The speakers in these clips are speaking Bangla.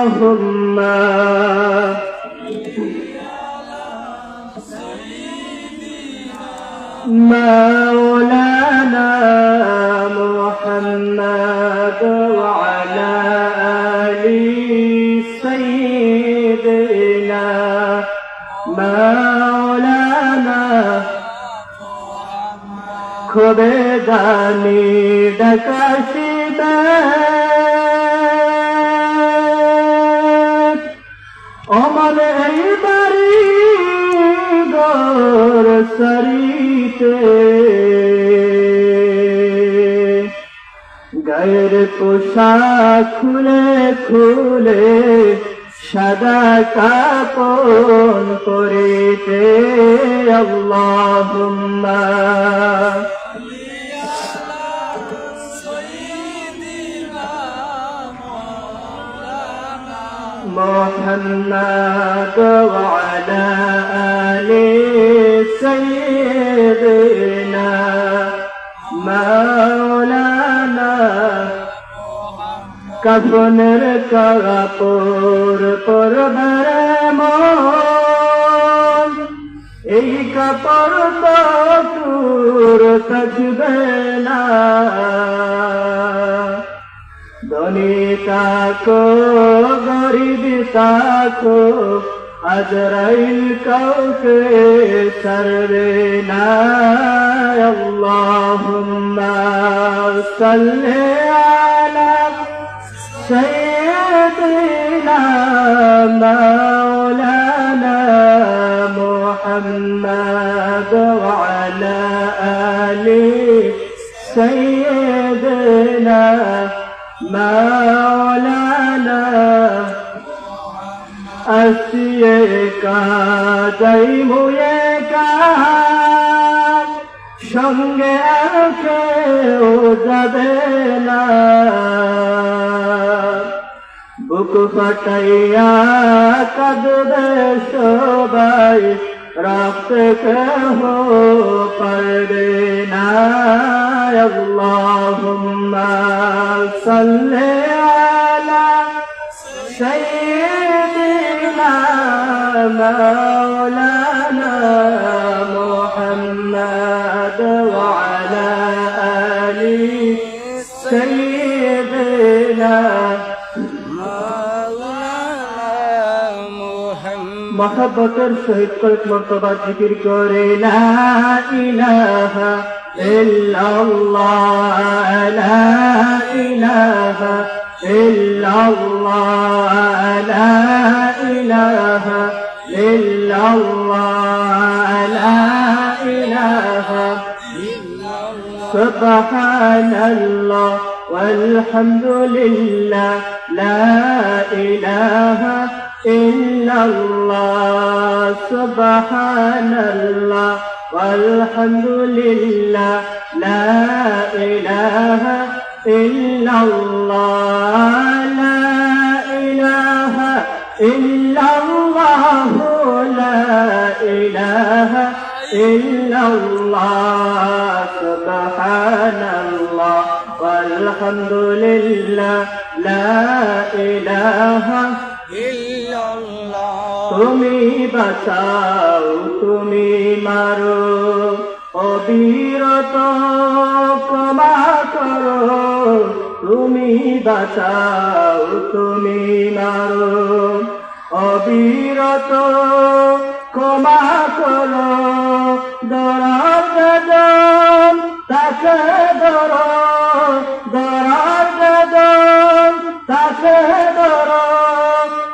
আল্লাহুম্মা مولانا محمد وعلى آل سيدنا مولانا খুবে দানি ডাকাশিবে অমন এই বাড়ি গোর সরিতে গায়ের পোশাক খুলে খুলে সাদা কাপড় পরিতে আল্লাহুম্মা محمد وعلى آل سيدنا مولانا কাফনের কাপড় পরবে মন এই কাপড় তো দূর থাকবে না ধনী তাকো গরিব তাকো আজরাইল কাউকে ছাড়বে না আল্লাহুম্মা সাল্লি আলা সাইয়্যিদিনা মাওলানা মুহাম্মদ ওয়া আলা আলি সাইয়্যিদিনা مولانا আসিয়েকা যাইমুয়েকা সঙ্গে আর কেউ যাবে না বুক ফাটাইয়া কাঁদবে সবাই রাখতে কেহ পারবে না আল্লাহুম্মা সাল্লি আলা সাইয়্যিদিনা মাওলানা মুহাম্মদ ওয়া আলা আলি সাইয়্যিদিনা মহব্বতের সহিত কয়েক মর্তবা জিকির করে লা ইলাহা ইল্লাল্লাহ লা ইলাহা ইল্লাল্লাহ লা ইলাহা ইল্লাল্লাহ লা ইলাহা ইল্লাল্লাহ সুবহানাল্লাহ والحمد لله لا إله إلا الله سبحان الله والحمد لله لا إله إلا الله لا إله إلا الله لا إله إلا الله سبحان الله والحمد لله لا إله إلا الله তুমি বাঁচাও তুমি মারো অবিরত ক্ষমা করো তুমি বাঁচাও তুমি মারো অবিরত ক্ষমা করো দরাজ তাকে ধরো দরাজ তাকে ধরো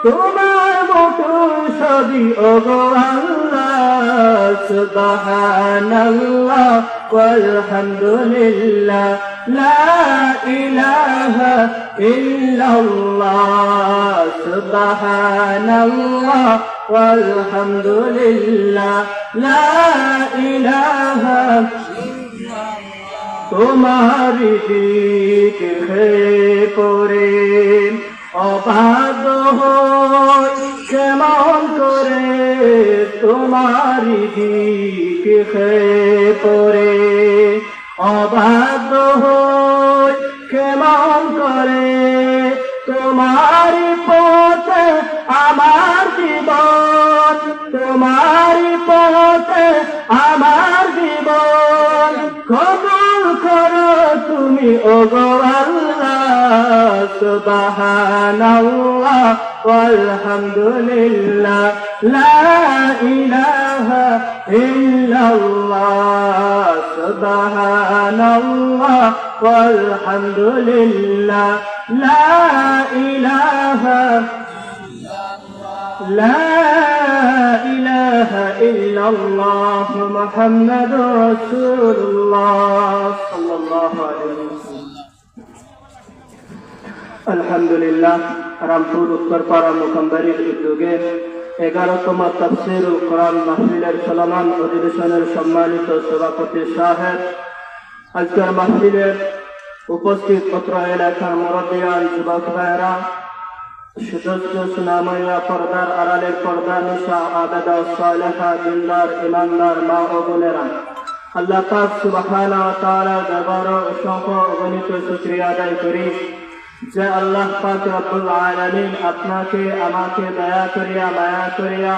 তোমার মুঠো সবই ওগো আল্লাহ সুবহানাল্লাহ walhamdulillah লা ইলাহা ইল্লাল্লাহ সুবহানাল্লাহ walhamdulillah লা ইলাহা তোমারি দিক পরে অবাধ হই কেমন করে তোমারি দিক পরে অবাধ হই কেমন করে তোমারি পথ ওগো আল্লাহ সুবহানাল্লাহ ওয়ালহামদুলিল্লাহ লা ইলাহা ইল্লাল্লাহ সুবহানাল্লাহ ওয়ালহামদুলিল্লাহ লা ইলাহা ইল্লাল্লাহ মুহাম্মাদুর রাসূলুল্লাহ সাল্লাল্লাহু আলাইহি ওয়াসাল্লাম। আলহামদুলিল্লাহ, রামপুর উত্তরপাড়া মুকাম্বারির উদ্যোগে 11তম তাফসীরুল কোরআন মাহফিলের চলমান অধিবেশনের সম্মানিত সভাপতি সাহেব, আজকের মাহফিলের উপস্থিত অত্র এলাকার মুরব্বিয়ান, যুবক ভাইয়েরা, সদস্য সুনাময়া, পর্দার আড়ালের পর্দা নিশা, আবেদা সালেহা, দিনদার ইমানদার মা ও বোনেরা, আল্লাহ পাক সুবহানাহু ওয়া তাআলার দরবারে অসংখ্য অগণিত শুকরিয়া আদায় করি যে আল্লাহ পাক রব্বুল আলামিন আপনাকে আমাকে দয়া করিয়া মায়া করিয়া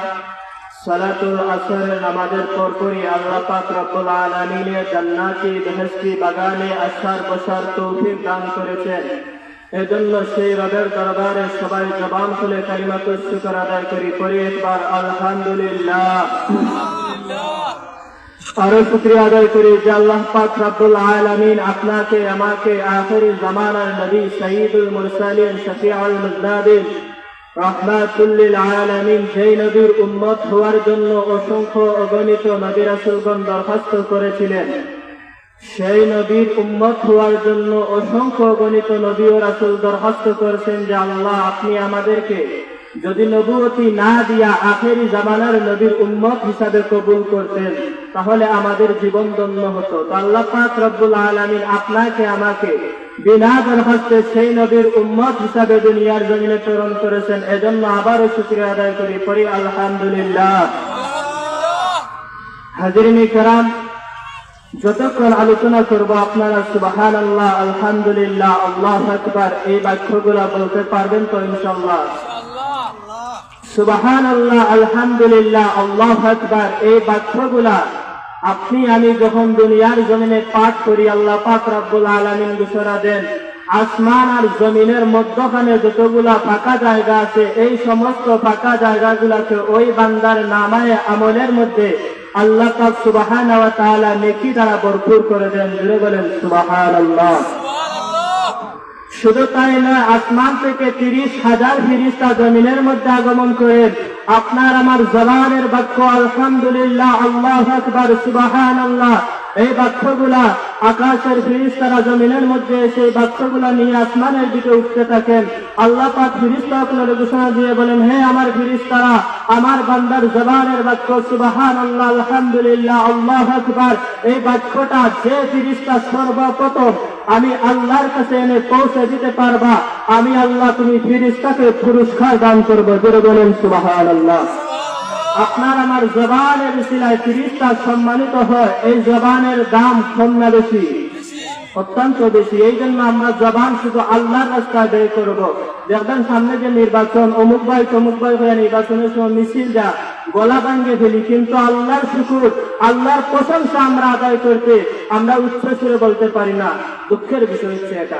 সালাতুল আসরের নামাজের পরপরই আল্লাহ পাক রব্বুল আলামিনের জান্নাতি বেহেশতি বাগানে আসার বসার তৌফিক দান করেছেন। এজন্য সেই রবের দরবারে সবাই জবান খুলে কালিমাতুশ শুকর আদায় করি একবার আলহামদুলিল্লাহ। আরো শুকরিয়া আদায় করি যে আল্লাহ পাক রব্বুল আলামিন আপনাকে আমাকে আখিরি জামানার নবী সাইয়্যিদুল মুরসালিন শফিউল মুজনাবিন রাহমাতুল লিল আলামিন সেই নবীর উম্মত হওয়ার জন্য অসংখ্য অগণিত নবী রাসূলগণ দরখাস্ত করেছিলেন। সেই নবীর উম্মত হওয়ার জন্য অসংখ্য গণিত নবী ও রাসূল দরখাস্ত করেছেন যে আল্লাহ আপনি আমাদেরকে যদি নবুয়তি না দিয়া আখেরি জামানার নবীর উম্মত হিসাবে কবুল করতেন তাহলে আমাদের জীবন ধন্য হতো। তো আল্লাহ পাক রব্বুল আলামিন আপনাকে আমাকে বিনা দরখাস্তে সেই নবীর উম্মত হিসাবে দুনিয়ার জমিনে প্রেরণ করেছেন। এজন্য আবারও শুকরিয়া আদায় করি আলহামদুলিল্লাহ। হাজিরিনে কেরাম, যতক্ষণ আলোচনা করবো আপনারা সুবহানাল্লাহ, আলহামদুলিল্লাহ, আল্লাহু আকবার এই বাক্যগুলা বলতে পারবেন তো ইনশাআল্লাহ? সুবহানাল্লাহ, আলহামদুলিল্লাহ, আল্লাহু আকবার এই বাক্যগুলা আপনি আমি যখন দুনিয়ার জমিনে পাঠ করি আল্লাহ পাক রব্বুল আলামিন ঘোষণা দেন আসমান আর জমিনের মধ্যখানে যতগুলা ফাঁকা জায়গা আছে এই সমস্ত ফাঁকা জায়গাগুলাকে ওই বান্দার নামায়ে আমলের মধ্যে আল্লাহ পাক সুবহানাহু ওয়া তাআলা নেকি দ্বারা ভরপুর করে দেন। জোরে বলেন সুবহানাল্লাহ। শুধু তাই নয়, আসমান থেকে 30,000 ফেরেশতা জমিনের মধ্যে আগমন করে আপনার আমার জবানের বাক্য আলহামদুলিল্লাহ, আল্লাহু আকবার, সুবহানাল্লাহ এই বাক্যগুলা আকাশের ফেরেশতারা জমিনের মধ্যে সেই বাক্যগুলা নিয়ে আসমানের দিকে উঠতে থাকেন। আল্লাহ পাক ফেরেশতাগুলোর ঘোষণা দিয়ে বলেন, হে আমার ফেরেশতারা, আমার বান্দার জবানের বাক্য সুবহানাল্লাহ, আলহামদুলিল্লাহ, আল্লাহু আকবার এই বাক্যটা যে ফেরেশতা সর্বপ্রথম আমি আল্লাহর কাছে এনে পৌঁছে দিতে পারবা আমি আল্লাহ তুমি ফেরেশতাকে পুরস্কার দান করবো। জোরে বলেন সুবহানাল্লাহ। আপনার আমার জবানের উসিলায় ফেরেশতা সম্মানিত হয়, এই জবানের দাম কম না বেশি? অত্যন্ত বেশি। এই জন্য আমরা জবান শুধু আল্লাহর রাস্তায় ব্যয় করবো। দেখবেন সামনে যে নির্বাচন, অমুক ভাই তমুক ভাই হয়ে নির্বাচনের সময় মিছিল যা গলা ভাঙ্গে ফেলি, কিন্তু আল্লাহর শুকর, আল্লাহর প্রশংসা আমরা আদায় করতে আমরা উচ্চ সুরে বলতে পারি না। দুঃখের বিষয় হচ্ছে এটা।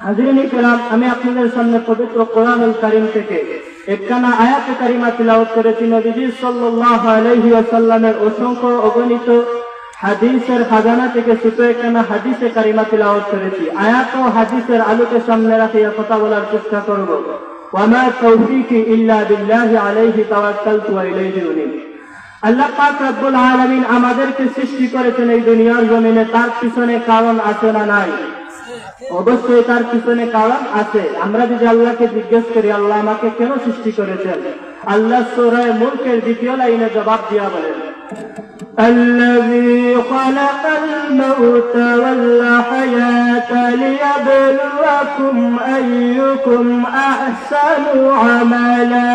হাজিরিনে কেরাম, আমি আপনাদের সামনে পবিত্র কোরআনুল কারীম থেকে একখানা আয়াতে কারিমা তিলাওয়াত করেছি। নবীজি সাল্লাল্লাহু আলাইহি ওয়াসাল্লামের অসংখ্য অগণিত হাদিসের খাজানা থেকে ছোট একখানা হাদিসে কারিমা তিলাওয়াত করেছি। আয়াত ও হাদিসের আলোকে সামনে রাখিয়া কথা বলার চেষ্টা করব। ওয়ামা তাওফীকি ইল্লা বিল্লাহি আলাইহি তাওয়াক্কালতু ওয়া ইলাইহি উনীব। আল্লাহ পাক রব্বুল আলামিন আমাদেরকে সৃষ্টি করেছেন এই দুনিয়ার জমিনে, তার পিছনে কারণ আছে না নাই? অবশ্যই তার পিছনে কারণ আছে। আমরা যদি আল্লাহকে জিজ্ঞেস করি আল্লাহ আমাকে কেন সৃষ্টি করেছেন, আল্লাহ সূরা মুলকের 2য় লাইনে জবাব দিয়া বলেন, الذي خلق الموت والحياة ليبلوكم أيكم أحسن عملا।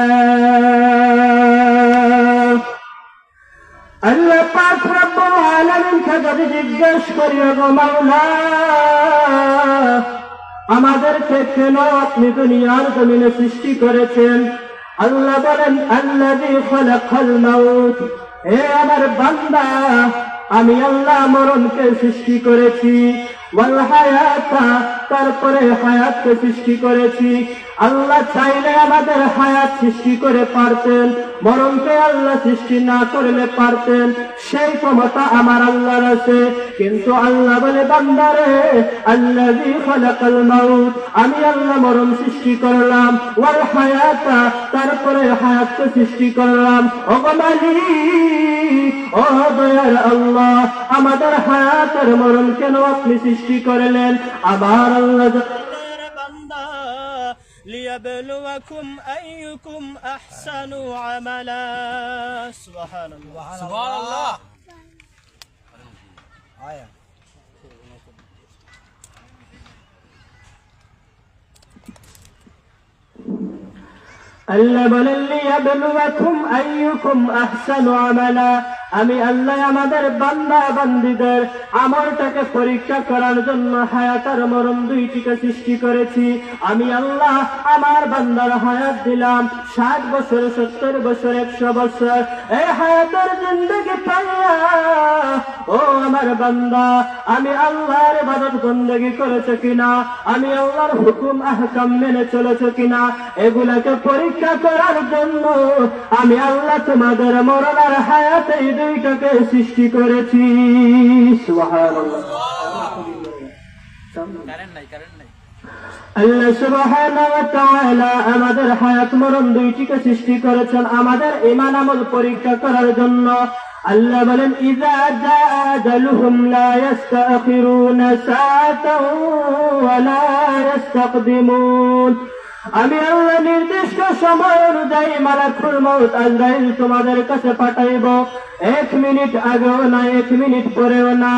আল্লাহ পাক রব্বুল আলামিনকে যদি জিজ্ঞেস করি গো মাওলা আমাদেরকে কেন আপনি দুনিয়ার জমিনে সৃষ্টি করেছেন, আল্লাহ বলেন আল্লাযী খালাকাল মাউত, হে আমার বান্দা আমি আল্লাহ মরণকে সৃষ্টি করেছি, ওয়াল হায়াতা, তারপরে হায়াতকে সৃষ্টি করেছি। আল্লাহ চাইলে আমাদের হায়াত সৃষ্টি করে পারতেন, মরণকে আল্লাহ সৃষ্টি না করলে পারতেন, সেই ক্ষমতা আমার আল্লাহর আছে। কিন্তু আল্লাহ বলে, বান্দারে, আল্লাযী খালাকাল মাউত, আমি আল্লাহ মরণ সৃষ্টি করলাম, ওয়াল হায়াতা, তারপরে হায়াতকে সৃষ্টি করলাম। ও মালিক, ও দয়ার আল্লাহ, আমাদের হায়াতের মরণ কেন আপনি সৃষ্টি করলেন? আবার আল্লাহ ليبلوكم أيكم أحسن عملا سبحان الله سبحان الله آية আল্লাহ বলেন, লিয়াবলুয়াকুম আইয়ুকুম আহসানু আমালা, আমি আল্লাহ আমাদের বান্দা বান্দীদের আমলটাকে পরীক্ষা করার জন্য হায়াত আর মরণ দুইটিকে সৃষ্টি করেছি। আমি আল্লাহ আমার বান্দার হায়াত দিলাম 60 বছর, 70 বছর, 100 বছর। এই হায়াতের জিন্দেগি পাইয়া ও আমার বান্দা, আমি আল্লাহর ইবাদত বন্দেগি করেছে কিনা, আমি আল্লাহর হুকুম আহকাম মেনে চলেছে কিনা, এগুলাকে পরীক্ষা করার জন্য আমি আল্লাহ তোমাদের মরণ আর হায়াত এই দুইটাকে সৃষ্টি করেছি। সুবহানাল্লাহ। আল্লাহ সুবহানাহু ওয়া তাআলা আমাদের হায়াত মরণ দুইটিকে সৃষ্টি করেছেন আমাদের ঈমান আমল পরীক্ষা করার জন্য। আল্লাহ বলেন, ইযা জাআ আজালুহুম লা ইস্তাখিরুনা সাআতান ওয়া লা ইস্তাকদিমুন। আমি আল্লাহ নির্দিষ্ট সময় অনুযায়ী মালাকুল মউত আজরাইল তোমাদের কাছে পাঠাইব। 1 মিনিট আগেও না, 1 মিনিট পরেও না।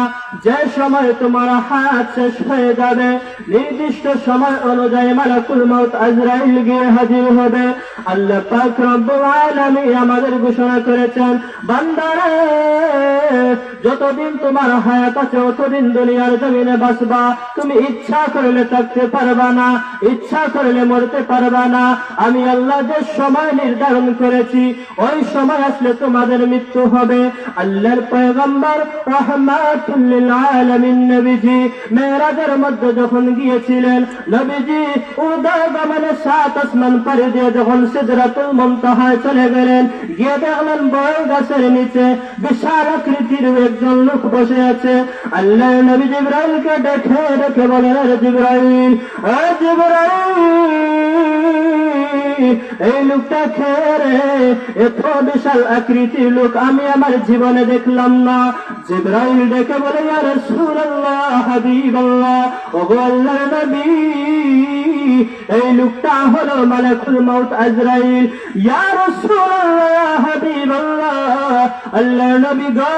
যে সময় তোমার হায়াত শেষ হয়ে যাবে, নির্দিষ্ট সময় অনুযায়ী মালাকুল মউত আজরাইল গিয়ে হাজির হবে। আল্লাহ পাক রব্বুল আলামিন আমাদের ঘোষণা করেছেন, বান্দারে, যতদিন তোমার হায়াত আছে ততদিন দুনিয়ার জমিনে বাঁচবা। তুমি ইচ্ছা করলে থাকতে পারবা না, ইচ্ছা করলে মরতে পারবা না। আমি আল্লাহ যে সময় নির্ধারণ করেছি, ওই সময় আসলে তোমাদের মৃত্যু হবে। আল্লাহর পয়গম্বর রাহমাতুল লিল আলামিন নবীজি মেরাজের মধ্যে যখন গিয়েছিলেন, নবীজি উদয়গমনে 7 আসমান পাড়ি দিয়ে যখন সিদরাতুল মুনতাহায় চলে গেলেন, গিয়ে দেখলেন বড় গাছের নিচে বিশাল আকৃতির একজন লোক বসে আছে। আল্লাহ নবী জিবরাইলকে ডেকে ডেকে বলেন, আরে জিবরাইল, আরে জিবরাইল, এই লোকটা খেয়ে রে, এত বিশাল আকৃতির লোক আমি আমার জীবনে দেখলাম না। জিবরাইল ডেকে বলে, ইয়া রাসূলুল্লাহ, হাবিবাল্লাহ, ওগো আল্লাহর নবী, এই লোকটা হলো মালাকুল মউত আজরাইল। ইয়া রাসূলুল্লাহ, হাবিবাল্লাহ, আল্লাহর নবী গো,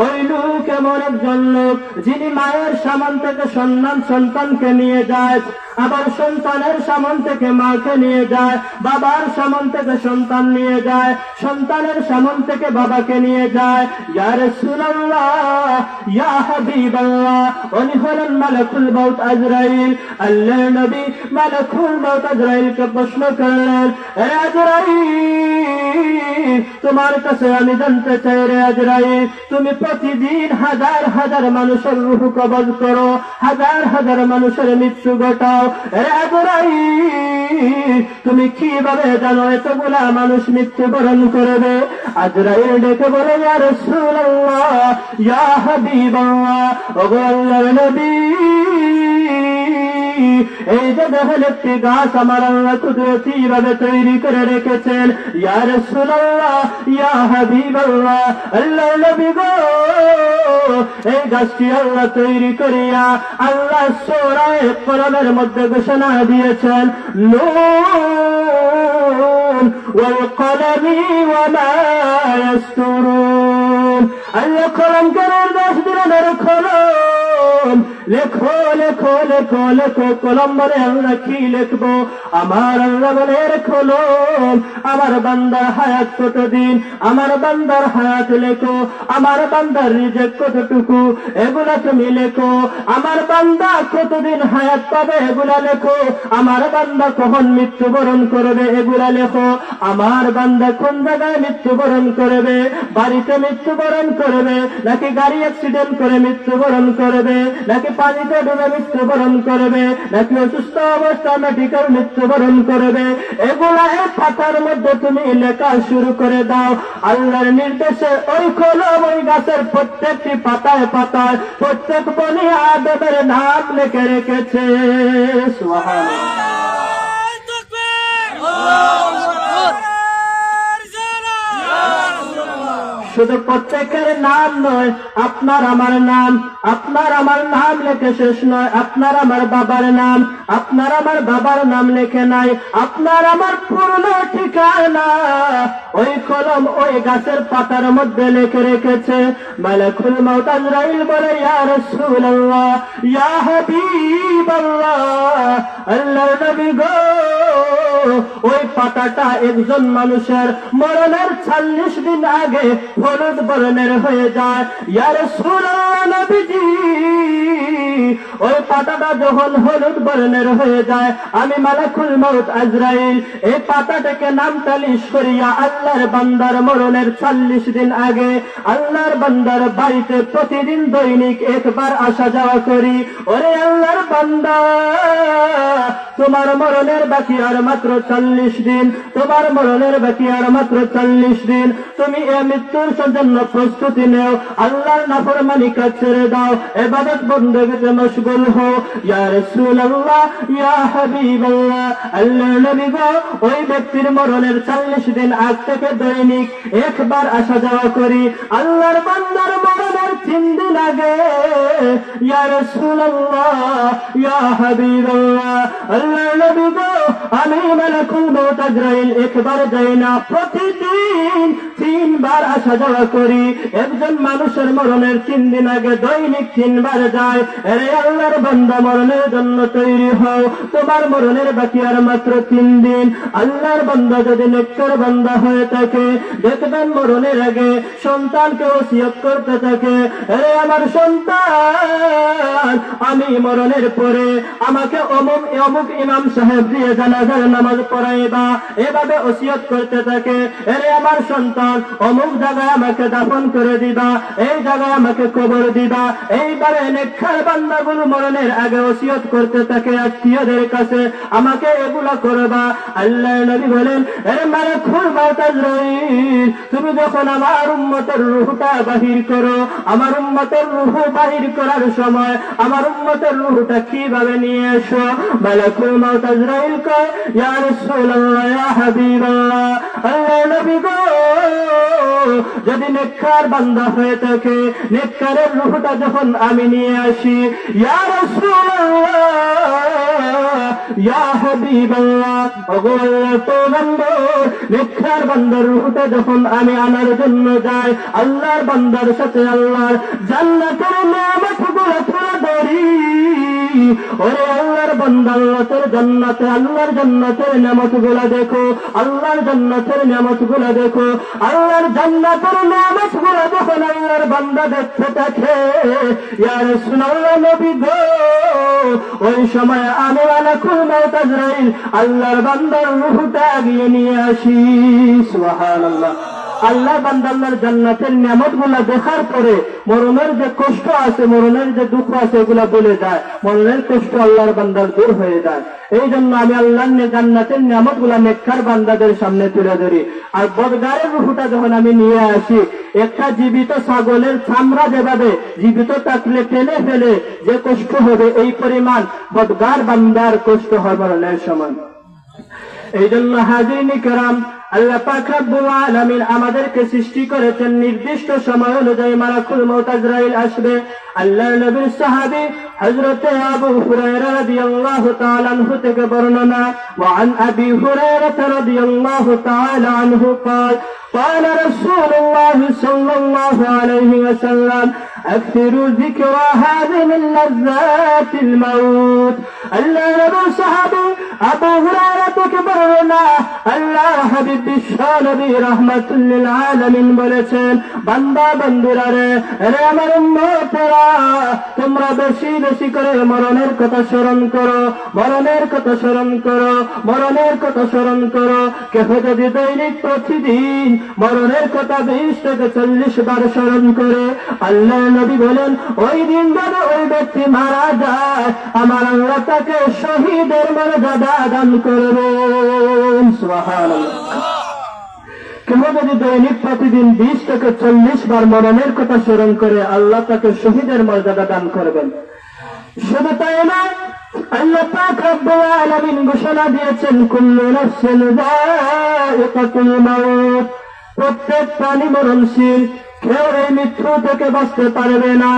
ওই লোক এমন একজন লোক যিনি মায়ের সামন থেকে সন্তানকে নিয়ে যায়, আবার সন্তানের সামন থেকে মাকে নিয়ে যায়, বাবার সামন থেকে সন্তান নিয়ে যায়, সন্তানের সামন থেকে বাবাকে নিয়ে যায়। ইয়া রাসূলুল্লাহ, ইয়া হাবিবাল্লাহ, উনি হলেন মালাকুল মউত আজরাইল। আল্লাহর নবী মালাকুল মউত আজরাইলকে প্রশ্ন করলেন, হে আজরাইল, তোমার কাছে আমি জানতে চাই, রে আজরাইল, তুমি প্রতিদিন হাজার হাজার মানুষের রূহ কবজ করো, হাজার হাজার মানুষের মৃত্যু ঘটাও, রে আজরাইল, তুমি কিভাবে জানো এতগুলা মানুষ মৃত্যুবরণ করবে? আজরাইল ডেকে বলে, ইয়া রাসূলুল্লাহ, ইয়া হাবিবাল্লাহ, ওগো আল্লাহর নবী, এই যে দেখেন একটি গাছ আমার আল্লাহ কুদরতি ভাবে তৈরি করে রেখেছেন। ইয়া রাসূলুল্লাহ, ইয়া হাবিবাল্লাহ, আল্লাহর নবী গো, এই গাছটি আল্লাহ তৈরি করিয়া আল্লাহ সূরা কলমের মধ্যে ঘোষণা দিয়েছেন, নুন ওয়াল কলমি ওয়া মা ইয়াসতুরুন। আল্লাহ কলমকে নির্দেশ দিলেন, কলম লেখো লেখো লেখো লেখো কলম বলে আল্লাহ কি লিখবো? আমার আল্লাহ বলে কলম, আমার বান্দার হায়াত কতদিন, আমার বান্দার হায়াত লেখো, আমার বান্দার রিজেক কতটুকু এগুলা তুমি লেখো, আমার বান্দা কতদিন হায়াত পাবে এগুলা লেখো, আমার বান্দা কখন মৃত্যুবরণ করবে এগুলা লেখো, আমার বান্দা কোন জায়গায় মৃত্যুবরণ করবে, বাড়িতে মৃত্যুবরণ করবে নাকি গাড়ি অ্যাক্সিডেন্ট করে মৃত্যুবরণ করবে, নাকি পানিতে ডুবে মৃত্যুবরণ করবে, নাকি অসুস্থ অবস্থা মেডিকেল মৃত্যুবরণ করবে, এগুলা এই পাতার মধ্যে তুমি লেখা শুরু করে দাও। আল্লাহর নির্দেশে ওই কলম ওই গাছের প্রত্যেকটি পাতায় পাতায় প্রত্যেক বনি আদমের নাম লিখে রেখেছে। সুবহানাল্লাহ। শুধু প্রত্যেকের নাম নয়, আপনার আমার নাম, আপনার আমার নাম লেখে শেষ নয়, আপনার আমার বাবার নাম, আপনার আমার বাবার নাম লেখে নাই, আপনার আমার পুরনো ঠিকানা ওই কলম ওই গাছের পাতার মধ্যে লিখে রেখেছে। মালাকুল মউত আজরাইল বলে, ইয়া রাসূলুল্লাহ, ইয়া হাবিবাল্লাহ, আল্লাহর নবী গো, ওই পাতাটা একজন মানুষের মরণের 40 দিন আগে হলুদ বর্ণের হয়ে যায়। ইয়া রাসূলুল্লাহ নবীজি, ওই পাতাটা যখন হলুদ বর্ণের হয়ে যায়, আমি মালাকুল মউত আজরাইল এই পাতাটাকে নাম তালিশ করিয়া আল্লাহর বান্দার মরণের 40 দিন আগে আল্লাহর বান্দার বাড়িতে প্রতিদিন দৈনিক একবার আসা যাওয়া করি। ওরে আল্লাহর বান্দা, তোমার মরণের বাকি আর মাত্র 40 দিন, তোমার মরণের বাকি আর মাত্র 40 দিন, তুমি এ মৃত্যুর জন্য প্রস্তুতি নেও, আল্লাহর নাফরমানি কাজ ছেড়ে দাও, ইবাদত বন্দেগীতে মশগুল হও। ইয়া রাসূলুল্লাহ, ইয়া হাবিবাল্লাহ, আল্লাহর নবী গো, ওই ব্যক্তির মরণের 40 দিন আগ থেকে দৈনিক একবার আসা যাওয়া করি। আল্লাহর বান্দার মরণের 3 দিন আগে, ইয়া রাসূলুল্লাহ, ইয়া হাবিবাল্লাহ, আল্লাহর নবী গো, আমি মালাকুল মউত আজরাইল একবার যাই না, প্রতিদিন 3 বার আসা যাওয়া করি। একজন মানুষের মরণের 3 দিন আগে দৈনিক 3 বার যায়। আরে আল্লাহর বান্দা, মরণের জন্য তৈরি হও, তোমার মরণের বাকি আর মাত্র 3 দিন। আল্লাহর বান্দা যদি নেককার বান্দা হয়ে থাকে, দেখবেন মরণের আগে সন্তানকে ওসিয়ত করতে থাকে, আরে আমার সন্তান, আমি মরণের পরে আমাকে অমুক অমুক ইমাম সাহেব দিয়ে জানাজার নামাজ পড়াইবা, এভাবে ওসিয়ত করতে থাকে। আরে আমার সন্তান, অমুক জায়গায় আমাকে দাফন করে দিবা, এই জায়গায় আমাকে কবর দিবা। এইবারে নেককার বান্দাগুলো মরণের আগে ওসিয়ত করতে থাকে আত্মীয়দের কাছে, আমাকে এগুলা করবা। আল্লাহর নবী বলেন, আরে মালাকুল মউত আজরাইল, তুমি যখন আমার উম্মতের রূহটা বাহির করো, আমার উম্মতের রূহ বাহির করার সময় আমার উম্মতের রূহটা কিভাবে নিয়ে এসো? মালাকুল মউত আজরাইল কয়, ইয়া রাসূলুল্লাহ, ইয়া হাবিবাল্লাহ, আল্লাহর নবী গো, যদি নেককার বান্দা হয়ে থাকে, নেককারের রূহটা যখন আমি নিয়ে আসি, ইয়া রাসূলুল্লাহ, ইয়া হাবিবাল্লাহ, ওগো আল্লাহর পয়গম্বর, নেককার বান্দার রূহটা যখন আমি আনার জন্য যাই, আল্লাহর বান্দার সাথে আল্লাহর জান্নাতের নিয়ামতগুলো তুলে ধরি। ওরে আল্লাহর বান্দা, আল্লাহর জান্নাতে, আল্লাহর জান্নাতের নিয়ামতগুলো দেখো, আল্লাহর জান্নাতের নিয়ামতগুলো দেখো, আল্লাহর জান্নাতের নিয়ামতগুলো যখন আল্লাহর বান্দা দেখতে থাকে, ইয়া রাসূলুল্লাহ নবী গো, ওই সময় আমি মালাকুল মউত আজরাইল আল্লাহর বান্দার রূহটা আগিয়ে নিয়ে আসি। সুবহানাল্লাহ। আল্লাহ বান্দা আল্লাহর জান্নাতের নিয়ামতগুলো দেখার পরে মরণের যে কষ্ট আছে, মরণের যে দুঃখ আছে, এগুলা বলে যায়, মরণের কষ্ট আল্লাহর বান্দার দূর হয়ে যায়। এই জন্য আমি আল্লাহর জান্নাতের নিয়ামতগুলো নেককার বান্দাদের সামনে তুলে ধরি। আর বদগারের রূহটা যখন আমি নিয়ে আসি, একটা জীবিত ছাগলের চামড়া যেভাবে জীবিত থাকলে টেনে ফেলে যে কষ্ট হবে, এই পরিমাণ বদগার বান্দার কষ্ট হয় মরণের সময়। এই জন্য হাজিরিন কিরাম, আল্লাহ পাক রব্বুল আলামিন আমাদেরকে সৃষ্টি করেছেন নির্দিষ্ট সময় অনুযায়ী মালাকুল মউত আজরাইল আসবে। আল্লাহর নবীর সাহাবী হযরত আবু হুরায়রা রাদিয়াল্লাহু তাআলা আনহু থেকে বর্ণনা, ওয়া আন আবি হুরায়রা রাদিয়াল্লাহু তাআলা আনহু قال قال رسول الله صلى الله عليه وسلم أكثروا ذكر هذه من لذات الموت. আল্লাহ নবী সাহাবী আবু হুরায়রা থেকে বর্ণনা, আল্লাহ হাবিব বিশ্ব নবী রাহমাতুল লিল আলামিন বলেছেন, বান্দা বান্দীরা রে আমার উম্মতেরা, তোমরা বেশি বেশি করে মরণের কথা স্মরণ করো, মরণের কথা স্মরণ করো, মরণের কথা স্মরণ করো। কেহ যদি দৈনিক প্রতিদিন মরণের কথা 20 থেকে 40 বার স্মরণ করে, আল্লাহ নবী বলেন ওই দিন যদি ওই ব্যক্তি মারা যায়, আমার আল্লাহ তাকে শহীদের মর্যাদা দান করবেন। সুবহানাল্লাহ। কেউ যদি দৈনিক প্রতিদিন 20 থেকে 40 বার মরণের কথা স্মরণ করে, আল্লাহ তাকে শহীদের মর্যাদা দান করবেন। শুধু তাই না, আল্লাহ পাক রব্বুল আলামিন ঘোষণা দিয়েছেন, কুল্লু নাফসিন যায়িকাতুল মাউত, প্রত্যেক প্রাণী মরণশীল, কেউ এই মৃত্যু থেকে বাঁচতে পারবে না।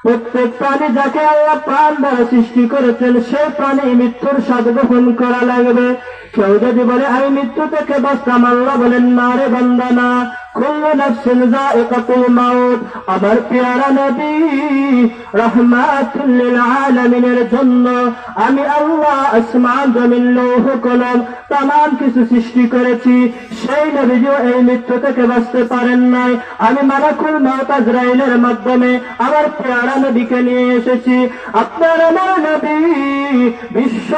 প্রত্যেক প্রাণী যাকে আল্লাহ প্রাণ দ্বারা সৃষ্টি করেছেন, সেই প্রাণী মৃত্যুর স্বাদ গ্রহণ করা লাগবে। কেউ যদি বলে আমি মৃত্যু থেকে বাঁচতাম, আল্লাহ বলেন না রে বান্দা না, কুল্লু নাফসিন যায়িকাতুল মাউত। আমার পেয়ারা নবী রাহমাতুল লিল আলামিনের জন্য আমি আল্লাহ আসমান জমিন লৌহ কলম তামাম কিছু সৃষ্টি করেছি। সেই নবীও এই মৃত্যু থেকে বাঁচতে পারেন নাই। আমি মালাকুল মউত আজরাইলের মাধ্যমে আমার পেয়ারা নবীকে নিয়ে এসেছি। আপনার আমার নবী বিশ্ব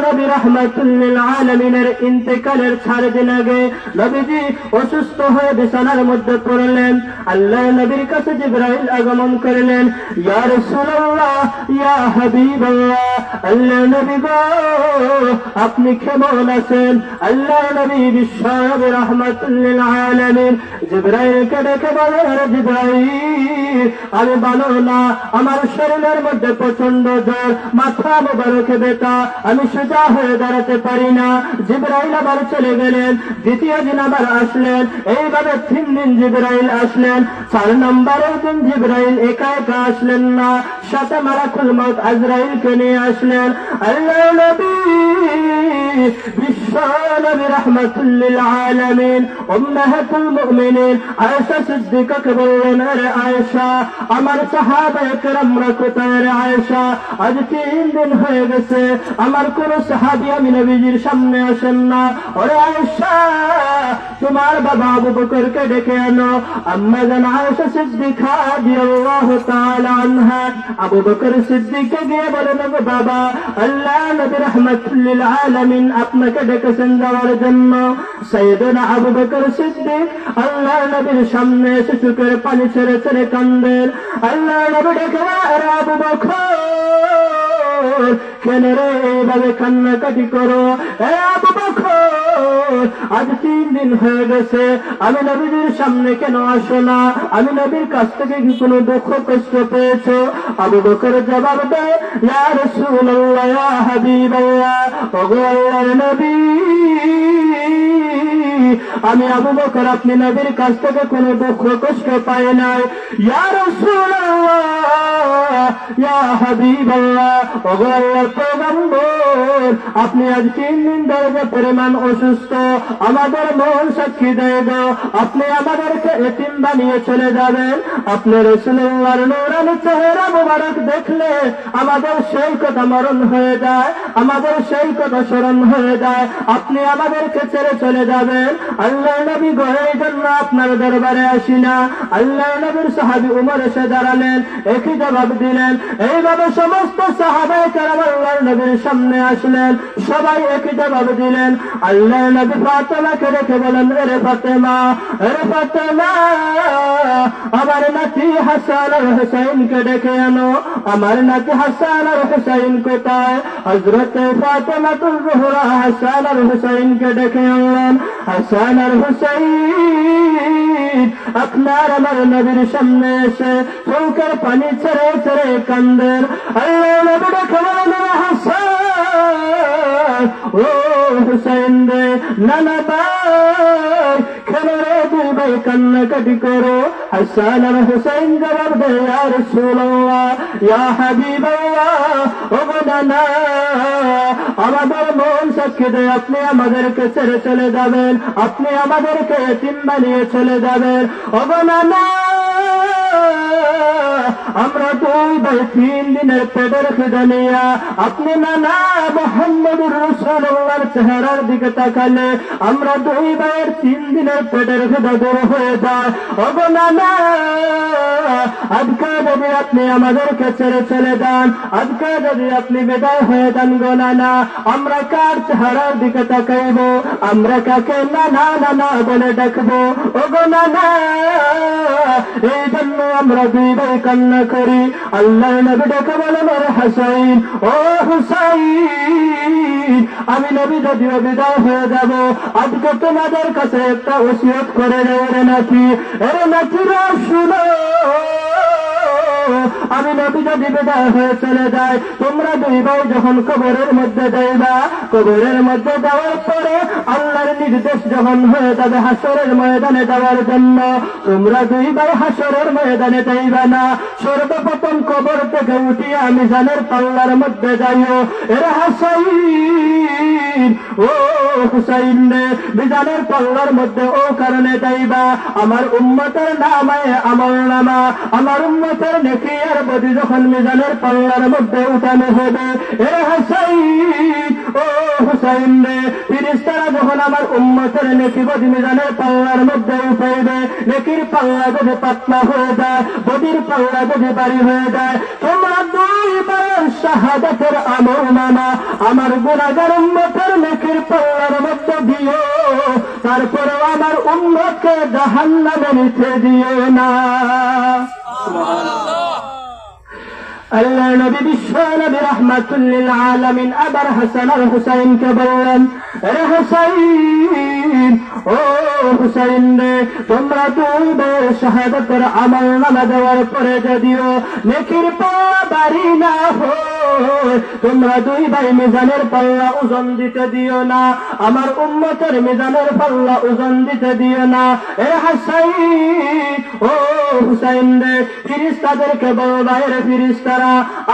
নবী রাহমাতুল লিল আলামিনের ইন্তেকালের 4 দিন আগে নবীজি অসুস্থ হয়ে বিছানার মধ্যে পড়লেন। আল্লাহ নবীর কাছে জিবরাইল আগমন করলেন, ইয়া রাসূলুল্লাহ, ইয়া হাবিবাল্লাহ, আল্লাহ নবী গো আপনি কেমন আছেন? আল্লাহ নবী বিশ্ব নবী রাহমাতুল লিল আলামিন জিবরাইলকে ডেকে বলেন, জিবরাইল আমি ভালো না, আমার শরীরের মধ্যে প্রচন্ড জ্বর, মাথা মোবারকে ব্যথা, আমি সোজা হয়ে দাঁড়াতে পারি না। জিবরাইল আবার চলে গেলেন। দ্বিতীয় দিন আবার আসলেন। এইভাবে 3 দিন জিবরাইল আসলেন। 4 নম্বরের দিন জিবরাইল একা একা আসলেন না, সাথে মালাকুল মউত আজরাইলকে নিয়ে আসলেন। আল্লাহ নবী বিশ্ব নবী রাহমাতুল লিল আলামিন উম্মাহাতুল মুমিনিন আয়েশা সিদ্দিকাকে বললেন, আরে আয়েশা, আমার সাহাবায়ে কেরামরা কোথায়? রে আয়েশা, আজ 3 দিন হয়ে গেছে আমার কোন সাহাবী আমি নবীজির সামনে আসেন না। ওরে আয়েশা, তোমার বাবা আবু বকরকে ডেকে আনো। আম্মা জান আয়েশা সিদ্দিকা রাদিয়াল্লাহু তাআলা আনহা আবু বকর সিদ্দিককে গিয়ে বলেন, বাবা আল্লাহ নবী রাহমাতুল লিল আলামিন আপনাকে ডেকেছেন যাওয়ার জন্য। সাইয়েদনা আবু বকর সিদ্দিক আল্লাহ নবীর সামনে এসে চোখের পানি ছেড়ে ছেড়ে কান্দেন। আল্লাহ নবী ডেকে, আরে আবু বকর কেন রে এইভাবে কান্নাকাটি করো? এ আবু বকর, আজ 3 দিন হয়ে গেছে আমি নবীর সামনে কেন আসো না? আমি নবীর কাছ থেকে কি কোনো দুঃখ কষ্ট পেয়েছো? আবু বকর জবাব দেয়, ইয়া রাসূলুল্লাহ, ইয়া হাবিবাল্লাহ, ওগো আল্লাহর নবী, আমি আবু বকর আপনি নবীর কাছ থেকে কোনো দুঃখ কষ্ট পাই নাই। ইয়া রাসূলুল্লাহ, ইয়া হাবিবাল্লাহ, ওগো আল্লাহর পয়গম্বর, আপনি আজ 3 দিন ধরে পরিমাণ অসুস্থ, আমাদের মন সাক্ষী দেয় গো, আপনি আমাদেরকে এতিম বানিয়ে চলে যাবেন। আপনি রাসূলুল্লাহর নূরানী চেহারা মুবারক দেখলে আমাদের সেই কথা মরণ হয়ে যায়, আমাদের সেই কথা স্মরণ হয়ে যায়, আপনি আমাদেরকে ছেড়ে চলে যাবেন। আল্লাহ নবী গো, এই জন্য আপনার দরবারে আসি না। আল্লাহ নবীর সাহাবী উমর এসে দাঁড়ালেন, একই জবাব দিলেন। এইভাবে সমস্ত সাহাবায়ে কেরাম আল্লাহর নবীর সামনে আসলেন, সবাই একই জবাব দিলেন। আল্লাহ নবী ফাতেমাকে রেখে বলেন, এরে ফাতেমা, এরে ফাতেমা, আমার নাতি হাসান আর হুসাইনকে ডেকে আনো। আমার নাতি হাসান আর হুসাইন কোথায়? হযরত ফাতেমাতুল জোহরা হাসান আর হুসাইনকে ডেকে আনলেন। হাসান আর হুসাইন আপনার আমার নবীর সামনে এসে চোখের পানি ছেড়ে ছেড়ে কান্দেন। আল্লাহ নবী ডেকে বলেন, হাসান, ও হুসাইন রে, নানা ভাই কেন রে দুই ভাই কান্নাকাটি করো? হাসান আর হুসাইন জবাব দেয়, ইয়া রাসূলুল্লাহ, ইয়া হাবিবাল্লাহ, ও নানা, আমাদের মন সাক্ষী দেয় আপনি আমাদেরকে ছেড়ে চলে যাবেন, আপনি আমাদেরকে এতিম বানিয়ে চলে যাবেন। ও নানা, আমরা দুই ভাই 3 দিনের পেটের খিদে নিয়া আপনি নানা মুহাম্মদুর রাসূলুল্লাহর চেহারার দিকে তাকালে আমরা দুই ভাইয়ের 3 দিনের পেটের খিদে দূর হয়ে যায়। ওগো নানা, আজকে যদি আপনি আমাদেরকে ছেড়ে চলে যান, আজকে যদি আপনি বিদায় হয়ে যান গো নানা, আমরা কার চেহারার দিকে তাকাইব? আমরা কাকে নানা নানা বলে ডাকবো? ওগো নানা, এই জন্য আমরা দুই ভাই কান্না করি। আল্লাহ নবী ডেকে বলেন, ওরে হুসাইন, ও হুসাইন, আমি নবী যদিও বিদায় হয়ে যাব, আজকে তোমাদের কাছে একটা ওসিয়ত করে রে নাকি, এরে নাকি রে শুনো, আমি নবী যদি বিদায় হয়ে চলে যায়, তোমরা দুই ভাই যখন কবরের মধ্যে যাইবা, কবরের মধ্যে যাওয়ার পরে আল্লাহর নির্দেশ যখন হয়ে যাবে হাসরের ময়দানে যাওয়ার জন্য, তোমরা দুই ভাই হাসরের ময়দানে যাইবা না, সর্বপ্রথম কবর থেকে উঠিয়া মিজানের পাল্লার মধ্যে যাইও। এর হুসাইন, ও হুসাইন রে, মিজানের পাল্লার মধ্যে ও কারণে যাইবা আমার উম্মতের নামায়ে আমল নামা, আমার উম্মতের নেকি আর বদি যখন মিজানের পাল্লার মধ্যে উঠানো হবে। এ হুসাইন, ও হুসাইন রে, ফেরেশতারা যখন আমার উম্মতের নেকি বদি মিজানের পাল্লার মধ্যে উঠাইবে, নেকির পাল্লা যদি পাতলা হয়ে যায়, বদির পাল্লা যদি ভারী হয়ে যায়, তোমরা দুই বার শাহাদাতের আমল নামা আমার গুনাহগার উম্মতের নেকির পাল্লার মধ্যে দিও, তারপরেও আমার উম্মতকে জাহান্নামে নিতে দিও না। আল্লাহ নবী বিশ্ব নবী রাহমাতুল লিল আলামিন আবার হাসান আর হুসাইনকে বললেন, রে হুসাইন, ও হুসাইন রে, তোমরা দুই ভাই শাহাদাতের আমল নামা দেওয়ার পরে যদিও নেকির পাল্লা ভারী না হয়, তোমরা দুই ভাই মিজানের পাল্লা ওজন দিতে দিও না, আমার উম্মতের মিজানের পাল্লা ওজন দিতে দিও না। এ হুসাইন, ও হুসাইন রে, ফেরেশতাদেরকে বলবা, এর ফেরেশতারা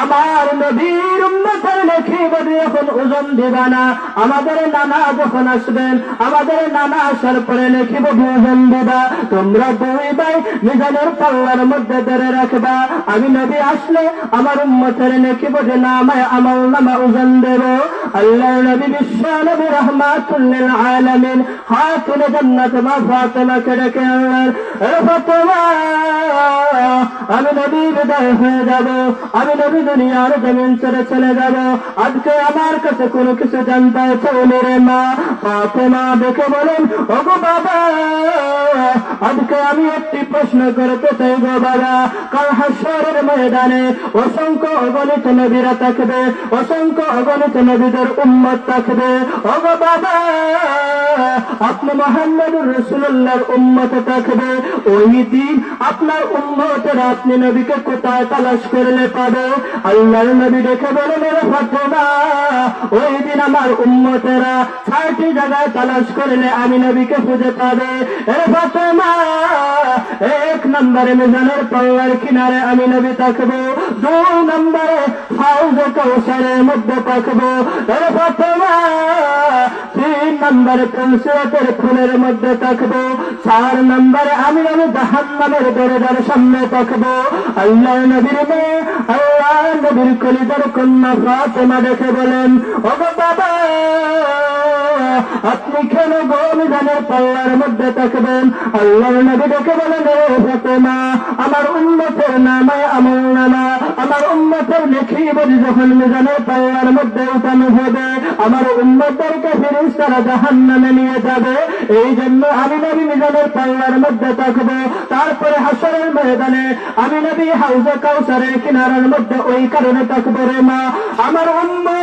আমার নবীর উম্মতের নেকি বদি এখন ওজন দিবা না, আমাদের নানা যখন আসবেন, আমাদের নানা আসার পরে নেকি বদি ওজন দিবা, তোমরা দুই ভাই মিজানের পাল্লার মধ্যে ধরে রাখবা, আমি নবী আসলে আমার উম্মতের নেকি বদি নামায় আমল নামা ওজন দেব। আল্লাহ নবী বিশ্ব নবী রাহমাতুল লিল আলামিন খাতুনে জান্নাত মা ফাতেমাকে ডেকে আনলেন, এ ফাতেমা, আমি নবী বিদায় হয়ে যাব, আমি নবী দুনিয়ার জমিন ছেড়ে চলে যাব, আজকে আমার কাছে কোনো কিছু জানতে চাইলে রে মা। ফাতেমা দেখে বলেন, ওগো বাবা, আজকে আমি একটি প্রশ্ন করতে চাই গো বাবা, কাল হাসরের ময়দানে অসংখ্য অগণিত নবীরা থাকবে, অসংখ্য অগণিত নবীদের উম্মত থাকবে, ওগো বাবা, আপনি মুহাম্মদুর রাসূলুল্লাহর উম্মত থাকবে, ওই দিন আপনার উম্মতের আপনি নবীকে কোথায় তালাশ করলে পাবে? আল্লাহর নবী দেখে বলেন, রে ফাতেমা, ওই দিন আমার উম্মতেরা 6টি জায়গায় তালাশ করলে আমি নবীকে খুঁজে পাবে। এ ফাতেমা, 1 নম্বরে মিজানের পাল্লার কিনারে আমি নবী থাকবো, 2 নম্বরে হাউজে কাউসারের মধ্যে থাকবো, এ ফাতেমা, 3 নম্বরে পুলসিরাতের ফুলের মধ্যে থাকবো, 4 নম্বরে আমি নবী জাহান্নামের দরজার সামনে থাকবো। আল্লাহ নবীর মেয়ে, আল্লাহ নবীর কলিজার কন্যা ফাতেমা দেখে বলেন, ওগো বাবা, আপনি কেন গো মিজানের পাল্লার মধ্যে থাকবেন? আল্লাহ নবী দেখে বলেন, ও ফাতেমা, আমার উম্মতের নামায় আমল নামা, আমার উম্মতের নেকি বদি যখন মিজানের পাল্লার মধ্যে উঠানো হবে, আমার উম্মতদেরকে ফেরেশতারা জাহান্নামে নিয়ে যাবে, এই জন্য আমি নবী মিজানের পাল্লার মধ্যে থাকবো, তারপরে হাসরের ময়দানে আমি নবী হাউজে কাউসারের কিনারার মধ্যে ওই কারণে থাকবো রে মা। আমার উম্মত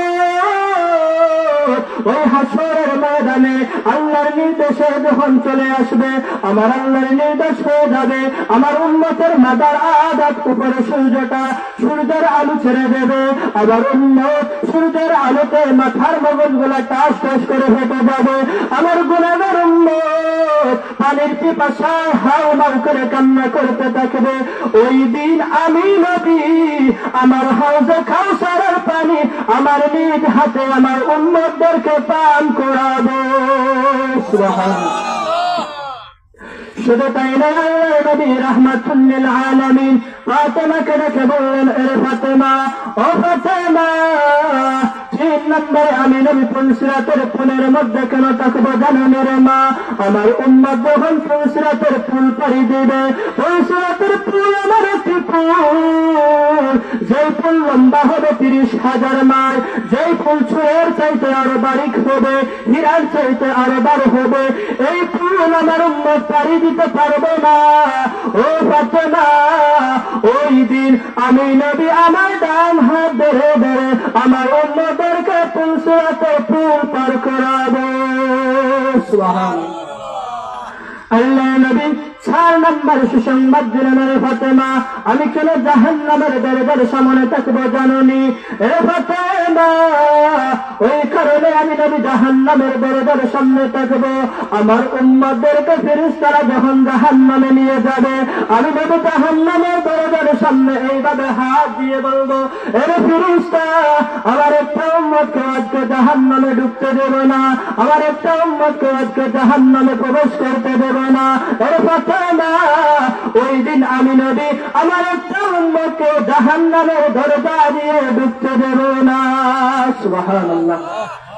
ওই হাসরের ময়দানে আল্লাহর নির্দেশে যখন চলে আসবে, আমার আল্লাহর নির্দেশ হয়ে যাবে, আমার উম্মতের মাথার আঘাত উপরে সূর্যের আলো ছেড়ে দেবে, আবার উম্মত সূর্যের আলোতে মাথার মগজগুলা টাস টাস করে ফেটে যাবে। আমার গুনাহগার উম্মত পানির পিপাসায় হাউ মাউ করে কান্না করতে থাকবে। ওই দিন আমি নবী আমার হাউজে কাউসারের পানি আমার নিজ হাতে আমার উম্মতদেরকে পান করাবো। সুবহানাল্লাহ। শুধু তাই না, নবী রাহমাতুল লিল আলামিন ফাতেমাকে ডেকে বললেন, এ ফাতেমা, ও ফাতেমা, 3 নম্বরে আমি নবী ফুলসিরাতের ফুলের মধ্যে কেন থাকবো জানো রে মা? আমার উম্মত যখন ফুলসিরাতের ফুল পাড়ি দিবে, ফুলসিরাতের ফুল আমার একটি ফুল, যেই ফুল লম্বা হবে 30,000 মাইল, যেই ফুল ছুঁয়ের চাইতে আরো বারিক হবে, হীরার চাইতে আরো বড় হবে, এই ফুল আমার উম্মত পাড়ি দিতে পারবে না। ও ফাতেমা, ওই দিন আমি নবী আমার ডান হাত ধরে ধরে আমার উম্মতদেরকে ফুলসিরাতে ফুল পার করাবো। সুবহানাল্লাহ। আল্লাহ নবী 4 নম্বর সুসংবাদ দিলেন, রে ফাতেমা, আমি কেন জাহান্নামের দরজার সামনে থাকবো জানোনি? এ ফাতেমা, ওই কারণে আমি নবী জাহান্নামের দরজার সামনে থাকবো। আমার উম্মতদেরকে ফেরেশতারা যখন জাহান্নামে নিয়ে যাবে, আমি নবী জাহান্নামের দরজার সামনে এইভাবে হাত দিয়ে বলবো, এ ফেরেশতা, আমার একটা উম্মতকে আজকে জাহান্নামে ঢুকতে দেবে না, আমার একটা উম্মতকে আজকে জাহান্নামে প্রবেশ করতে দেবে না। এ ফাতেমা, ওই দিন আমি নবী আমার একটা উম্মতকে জাহান্নামের দরজা দিয়ে ঢুকতে দেব না। সুবহানাল্লাহ।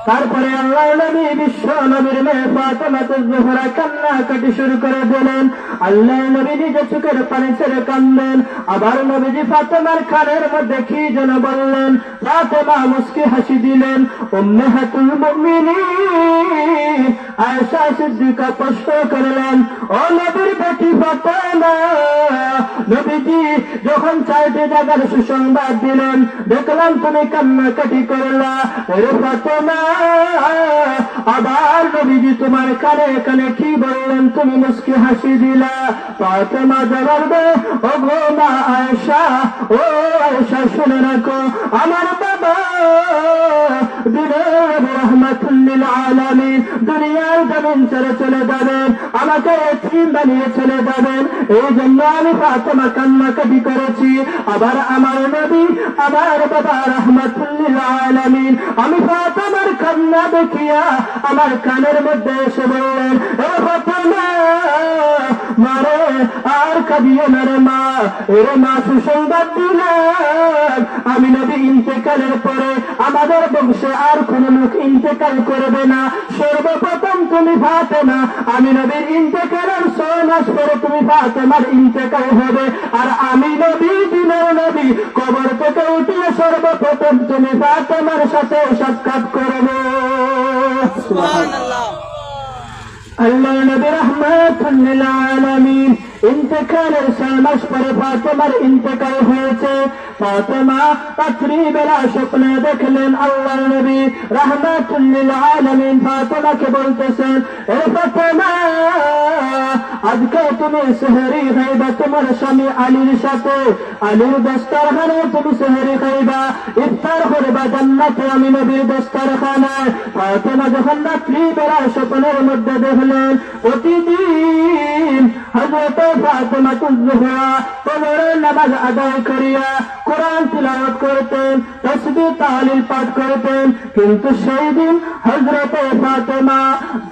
তারপরে আল্লাহ নবী বিশ্ব নবীর মেয়ে ফাতেমাতুজ জোহরা কান্নাকাটি শুরু করে দিলেন। আল্লাহ নবী নিজে চোখের পানি ছেড়ে কাঁদলেন। আবার নবীজি ফাতেমার কানের মধ্যে কি যেন বললেন। ফাতেমা মুস্কি হাসি দিলেন। উম্মাহাতুল মুমিনিন আয়েশা সিদ্দিকা প্রশ্ন করলেন, ও নবীর বেটি ফাতেমা, নবীজি যখন 4টি জায়গার সুসংবাদ দিলেন, দেখলাম তুমি কান্নাকাটি করলা। রে ফাতেমা, আবার নবীজি তোমার কানে কানে কি বললেন, তুমি মুস্কি হাসি দিলা। ফাতেমা জবাব দেয়, ও গো মা আয়েশা, ও আয়েশা শুনে রাখো, আমার বাবা দুনিয়ার রাহমাতুল লিল আলামিন দুনিয়ার জমিন ছেড়ে চলে যাবেন, আমাকে এতিম বানিয়ে চলে যাবেন, এই জন্য আমি ফাতেমা কান্নাকাটি করেছি। আবার আমার নবী আমার বাবা রাহমাতুল লিল আলামিন আমি ফাতেমার কান্না দেখিয়া আমার কানের মধ্যে এসে বললেন, ও ফাতেমা, মারে আর কাঁদিও না রে মা। এর মা সুসংবাদ দিলেন, আমি নবী ইন্তেকালের পরে আমাদের বংশে আর কোন লোক ইন্তেকাল করবে না, সর্বপ্রথম তুমি ফাতেমা। আমি নবীর ইন্তেকালের 6 মাস পরে তুমি ফাতেমার ইন্তেকাল হবে। আর আমি নবী দিনের নবী কবর থেকে উঠিয়ে সর্বপ্রথম তুমি ফাতেমার সাথে সাক্ষাৎ করবে। সুবহানাল্লাহ। আল্লাহ নবী রাহমাতুল লিল আলামিন ইন্তেকালের 6 মাস পরে ফাতেমার ইন্তেকাল হয়েছে। ফাতেমা রাত্রিবেলা স্বপ্নে দেখলেন আল্লাহ নবী রাহমাতুল লিল আলামিন ফাতেমাকে বলতেছেন, এ ফাতেমা, আজকে তুমি সেহরি খাইবা তোমার স্বামী আলীর সাথে, আলীর দস্তরখানে তুমি সেহরি খাইবা, ইফতার করবা জান্নাতে আমি নবীর দস্তরখানায়। ফাতেমা যখন রাত্রিবেলা স্বপ্নের মধ্যে দেখলেন, প্রতিদিন হযরত ফাতেমাতুজ জোহরা ফজরের নামাজ আদায় করিয়া কোরআন তিলাওয়াত করতেন, তাসবিহ তাহলিল পাঠ করতেন, কিন্তু সেই দিন হযরত ফাতেমা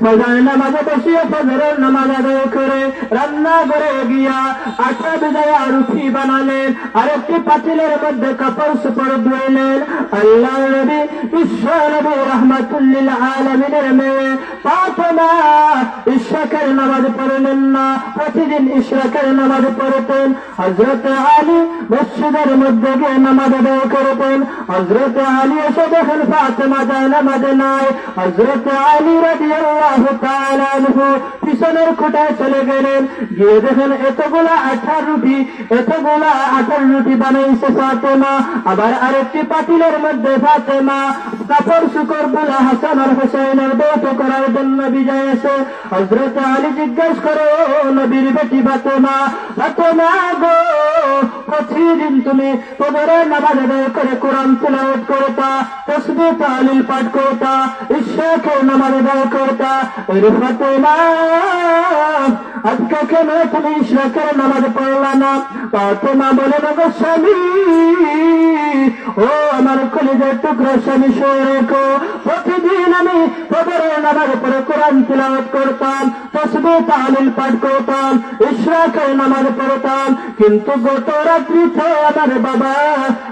ফজরের নামাজে বসিয়ে ফজরের নামাজ আদায় করে রান্নাঘরে গিয়া আটা ভিজাইয়া রুটি বানালেন, আরেকটি পাতিলের মধ্যে কাপড় চোপড় ধুইলেন। আল্লাহ নবী বিশ্ব নবী রাহমাতুল লিল আলামিনের মেয়ে ফাতেমা ইশরাকের নামাজ পড়লেন না, প্রতিদিন ইশরাকের নামাজ পড়তেন। হযরত আলী মসজিদের মধ্যে গিয়ে নামাজ আদায় করতেন। হযরত আলী এসে দেখেন ফাতেমা যায় নামাজে নাই। হযরত আলী রাদিয়াল্লাহু তাআলা আনহু পিছনের কোঠায় চলে গেলেন, গিয়ে দেখেন এতগুলা আটার রুটি বানাইছে ফাতেমা। আবার আরেকটি পাতিলের মধ্যে ফাতেমা কাপড় শুকর বলে হাসান আর হুসাইনের বউকে করার জন্য বিজয় এসে হযরত আলী জিজ্ঞেস করে, নবীর বেটি ফাতেমা, ফাতেমা গো, প্রতিদিন তুমি ফজরের নামাজ আদায় করে কোরআন তিলাওয়াত করতা, তাসবিহ তাহলিল পাঠ করতা, ইশরাকের নামাজ আদায় করতা, এর ফাতেমা আজকে কেন তুমি ইশরাকের নামাজ পড়লা না? ফাতেমা বলে, গো স্বামী, ও আমার কলিজার টুকরা স্বামী, শোনো, প্রতিদিন আমি ফজরের নামাজ পড়ে কোরআন তিলাওয়াত করতাম, তাসবিহ তাহলিল পাঠ করতাম, ইশরাকের নামাজ পড়তাম, কিন্তু গত রাত্রিতে আমার বাবা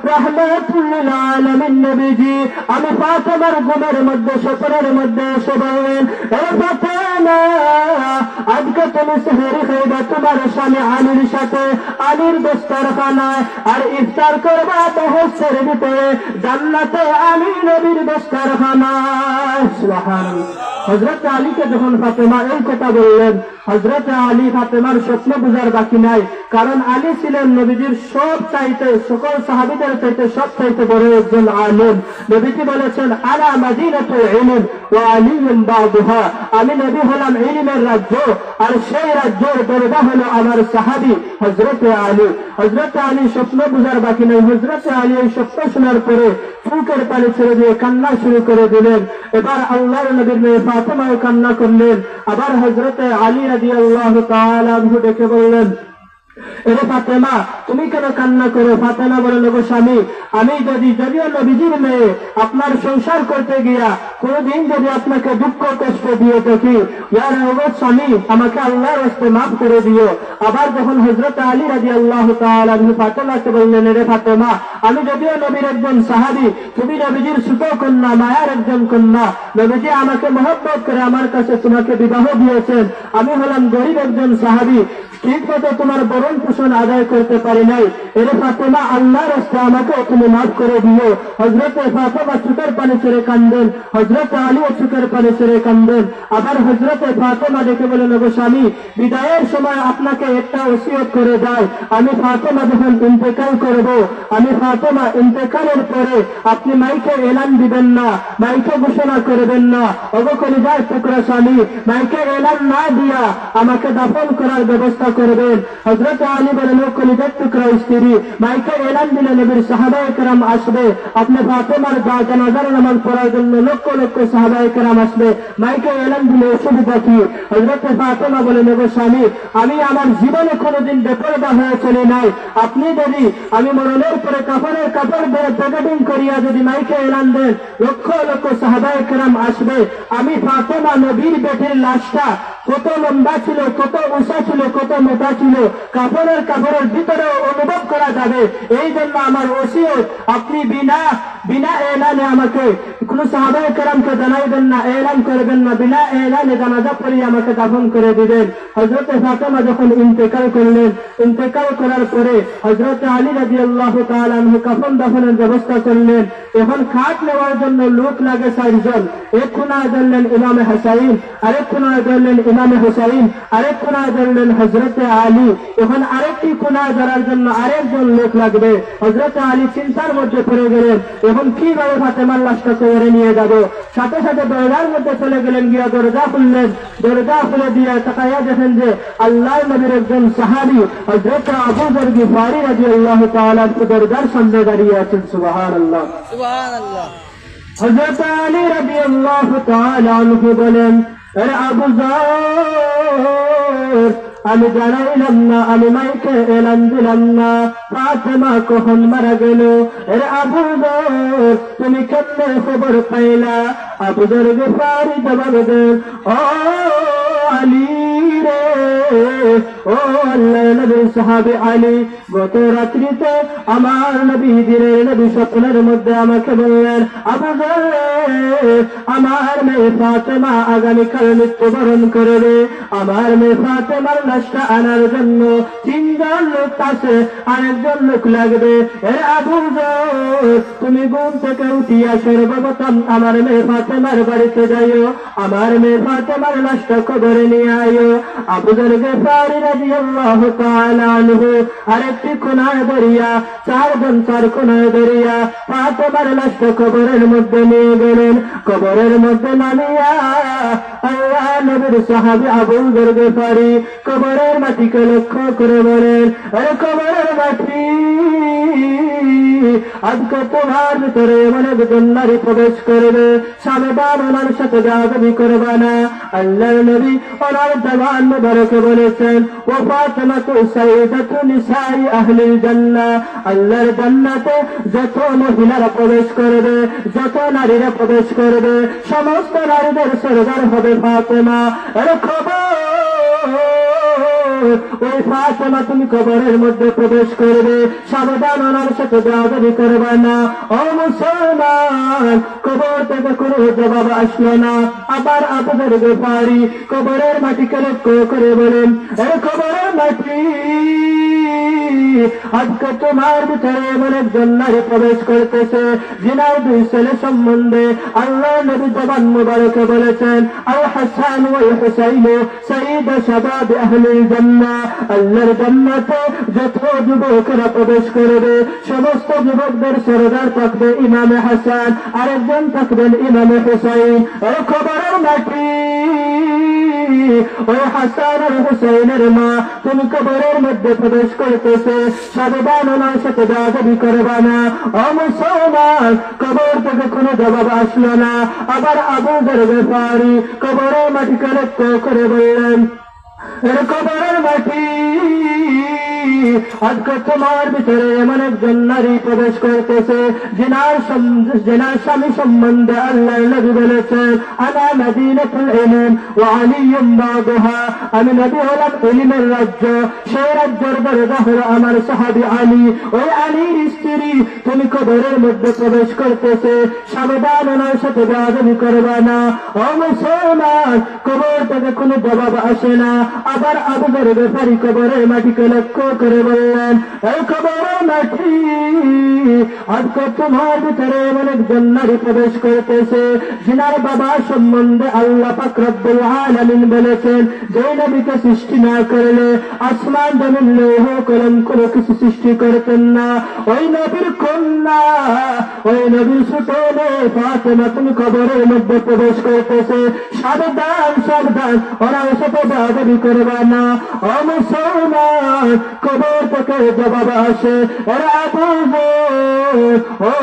রাহমাতুল লিল আলামিন নবীজি আমি ফাতেমার ঘুমের মধ্যে স্বপ্নের মধ্যে এসে বললেন, এ ফাতেমা, আজকে তুমি সেহরি খাইবা তোমার স্বামী আলীর সাথে, আলীর দস্তরখানায়, আর ইফতার করবা বেহেশতের ভিতরে জান্নাতে আলী নবীর দস্তরখানায়। সুবহানাল্লাহ। হযরত আলীকে যখন ফাতেমা এই কথা বললেন, হযরত আলী ফাতেমার স্বপ্ন বুঝার বাকি নাই, কারণ আলী ছিলেন নবীজির সব চাইতে, সকল সাহাবীদের চাইতে সব চাইতে বড় একজন আলেম। নবীজি বলেছেন, আলা মাদিনাতুল ইলম ওয়া আলিয়ুন বাদুহা, আমি নবী হলাম ইলমের রাজ্য, আর সেই রাজ্যের দরজা হলো আমার সাহাবী হযরত আলী। হযরত আলী স্বপ্ন বুঝার বাকি নাই। হযরত আলী এই স্বপ্ন শোনার পরে চোখের পানি ছেড়ে দিয়ে কান্না শুরু করে দিলেন। এবার আল্লাহর নবীর মেয়ে ফাতেমাও কান্না করলেন। আবার হযরত আলী রাদিয়াল্লাহু তাআলা আনহু ডেকে বললেন, এরে ফাতেমা, তুমি কেন কান্না করো? ফাতেমা বলল, গো স্বামী, আমি যদিও নবীজির মেয়ে, আপনার সংসার করতে গিয়া কোনদিন যদি আপনাকে দুঃখ কষ্ট দিয়ে থাকি, ইয়ার অবশ্য স্বামী, আমাকে আল্লাহর রাস্তে মাফ করে দিও। আবার যখন হযরত আলী রাদিয়াল্লাহু তাআলা আনহু ফাতেমাকে বললেন, এরে ফাতেমা, আমি যদিও নবীর একজন সাহাবী, তুমি নবীজির ছোট কন্যা, মায়ার একজন কন্যা, নবীজি আমাকে মহব্বত করে আমার কাছে তোমাকে বিবাহ দিয়েছেন, আমি হলাম গরিব একজন সাহাবী, ঠিক মতো তোমার বরণ পোষণ আদায় করতে পারি নাই, এরে ফাতেমা, আল্লাহর রাস্তে আমাকে তুমি মাফ করে দিও। হযরত ফাতেমা চোখের পানি ছেড়ে কান্দেন, হযরত আলীও চোখের পানি ছেড়ে কান্দেন। আবার হযরত ফাতেমা ডেকে বলেন, গো স্বামী, বিদায়ের সময় আপনাকে একটা ওসিয়ত করে যায়, আমি ফাতেমা যখন ইন্তেকাল করব, আমি ফাতেমা ইন্তেকালের পরে আপনি মাইকে এলান দিবেন না, মাইকে ঘোষণা করবেন না, ওগো কলিজার টুকরা স্বামী, মাইকে এলান না দিয়া আমাকে দাফন করার ব্যবস্থা করবেন। হযরত আলী বলেন, ও কলিজার টুকরা স্ত্রী, মাইকে এলান দিলে নবীর সাহাবায়ে কেরাম আসবে, আপনি ফাতেমার জানাজার নামাজ পড়ার জন্য লক্ষ লক্ষ সাহাবায়ে কেরাম আসবে, মাইকে এলান দিলে অসুবিধা কি? হযরত ফাতেমা বলেন, গো স্বামী, আমি আমার জীবনে কোনোদিন বেপরদা হয়ে চলে নাই, আপনি যদি আমি মরণের পরে কাফনের কাপড় দিয়ে প্যাকেটিং করিয়া যদি মাইকে এলান দেন, লক্ষ লক্ষ সাহাবায়ে কেরাম আসবে, আমি ফাতেমা নবীর বেটির লাশটা কত লম্বা ছিল, কত উঁচা ছিল, কত মোটা ছিল, কাপড়ের ভিতরে অনুভব করা যাবে। এই জন্য আমার ওসিয়ত, আপনি বিনা এলানে আমাকে কোন সাহাবায়ে কেরামকে জানাইবেন না, এলান করবেন না, বিনা এলানে জানাজা পড়িয়ে আমাকে দাফন করে দিবেন। হযরত ফাতেমা যখন ইন্তেকাল করলেন, ইন্তেকাল করার পরে হযরত আলী রাদিয়াল্লাহু তাআলা আনহু কাফন দাফনের ব্যবস্থা করলেন। এখন খাট নেওয়ার জন্য লোক লাগে 4 জন। এক কোনায় ধরলেন ইমামে হাসাইন, আরেক কোনায় ধরলেন ইমামে হুসাইন, আরেক কোনায় ধরলেন হযরত আলী। এখন আরেকটি কোনায় ধরার জন্য আরেকজন লোক লাগবে। হযরত আলী চিন্তার মধ্যে পড়ে গেলেন, এখন কিভাবে ফাতেমার লাশটা কবরে নিয়ে যাব? সাথে সাথে দরজার মধ্যে চলে গেলেন, গিয়া দরজা খুললেন। দরজা খুলে দিয়ে তাকাইয়া দেখেন যে আল্লাহর নবীর একজন সাহাবী হযরত আবু যর গিফারি রাদিয়াল্লাহু তাআলা দরজার সামনে দাঁড়িয়ে আছেন। সুবহানাল্লাহ, সুবহানাল্লাহ। হযরত আলী রাদিয়াল্লাহু তাআলা আনহু বলেন, আরে আবু যর, আমি জানাইলাম না, আমি মাইকে এলান দিলাম না, ফাতেমা কখন মারা গেল? আরে আবু যর, তুমি কেমনে খবর পাইলা? আবু যর গিফারি জবাব দেন, ও আলী রে, ও আল্লাহর নবীর সাহাবী আলী, গত রাত্রিতে আমার নবী দিনের নবী স্বপ্নের মধ্যে আমাকে বললেন, আবু যর, আমার মেয়ে ফাতেমা আগামীকাল মৃত্যুবরণ করবে, আমার মেয়ে ফাতেমার লাশটা আনার জন্য 3 জন লোক আছে, আরেকজন লোক লাগবে। এ আবু যর, তুমি ঘুম থেকে উঠিয়া সর্বপ্রথম আমার মেয়ে ফাতেমার বাড়িতে যাইও, আমার মেয়ে ফাতেমার লাশটা কবরে নিয়ে আইও। আবু যর গিফারি রাদিয়াল্লাহু তাআলা আনহু আরেকটি কোনায় দরিয়া, চার কোনায় দরিয়া ফাতেমার লাশটা কবরের মধ্যে নিয়ে গেলেন। কবরের মধ্যে নামিয়া আল্লাহ নবীর সাহাবী আবু যর গিফারি কবরের মাটিকে লক্ষ্য করে বলেন, আরে কবরের মাটি, আজকে তোমার ভিতরে এমন একজন নারী প্রবেশ করবে, সাবধান, ওনার সাথে বেয়াদবি করবে না। আল্লাহর নবী ওনার জবান মুবারকে বলেছেন, ও ফাতেমাতু সাইয়্যিদাতু নিসাই আহলিল জান্নাহ, আল্লাহর জান্নাতে যত মহিলারা প্রবেশ করবে, যত নারীরা প্রবেশ করবে, সমস্ত নারীদের সরদার হবে ফাতেমা। এর খবর, ওই ফাতেমা তুমি কবরের মধ্যে প্রবেশ করবে, সাবধান, ওনার সাথে বেয়াদবি করবে না। ও মুসলমান, কবর থেকে কোনো জবাব আসলো না। আবার আবু যর গিফারি কবরের মাটিকে লক্ষ্য করে বলেন, এই কবরের মাটি, আজকে তোমার ভিতরে এমন একজন নারী প্রবেশ করতেছে যিনার দুই ছেলে সম্বন্ধে আল্লাহ নবী জবান মুবারকে বলেছেন, আল হাসান ওয়াল হুসাইন সাইয়্যিদা শাবাব আহলিল জান্নাহ, আল্লাহর জান্নাতে যত যুবকেরা প্রবেশ করবে, সমস্ত যুবকদের সরদার থাকবে ইমামে হাসান, আরেকজন থাকবেন ইমামে হুসাইন। ওই খবরের মাটি, ওই হাসান আর হুসাইনের মা, তুমি কবরের মধ্যে প্রবেশ করতেছে, সাবধান, ওনার সাথে বেয়াদবি করবে না। ও মুসলমান, কবর থেকে কোনো জবাব আসলো না। আবার আবু যর গিফারি কবরের মাটিকে লক্ষ্য করে বললেন, এর কবরের মাটি, আজকে তোমার ভিতরে এমন একজন নারী প্রবেশ করতেছে যিনার স্বামী সম্বন্ধে আল্লাহ নবী বলেছেন, আনা মদিনাতুল ইলম ওয়া আলিয়ুম বাদুহা, আমি নবী হলাম ইলমের রাজ্য, সেই রাজ্যের দরজা হলো আমার সাহাবী আলী। ওই আলীর স্ত্রী, তুমি কবরের মধ্যে প্রবেশ করতেছে, সাবধান, ওনার সাথে বেয়াদবি করবে না। ও মুসলমান, কবর থেকে কোনো জবাব আসে না। আবার আবু যর গিফারি কবরের মাটিকে লক্ষ্য করে বললেন, এই কবরের মাটি, আজকে তোমার ভিতরে এমন একজন নারী প্রবেশ করতেছে যিনার বাবা সম্বন্ধে আল্লাহ পাক রব্বুল আলামিন বলেছেন, যে নবীকে সৃষ্টি না করলে আসমান জমিন লৌহ কলম কোনো কিছু সৃষ্টি করতেন না। ওই নবীর কন্যা, ওই নবীর ছোট মেয়ে ফাতেমা তুমি কবরের মধ্যে প্রবেশ করতেছে, সাবধান, সাবধান, ওনার সাথে বেয়াদবি করবে না। ও মুসলমান, কবর থেকে জবাব আসে, ওরা আবু যর, ও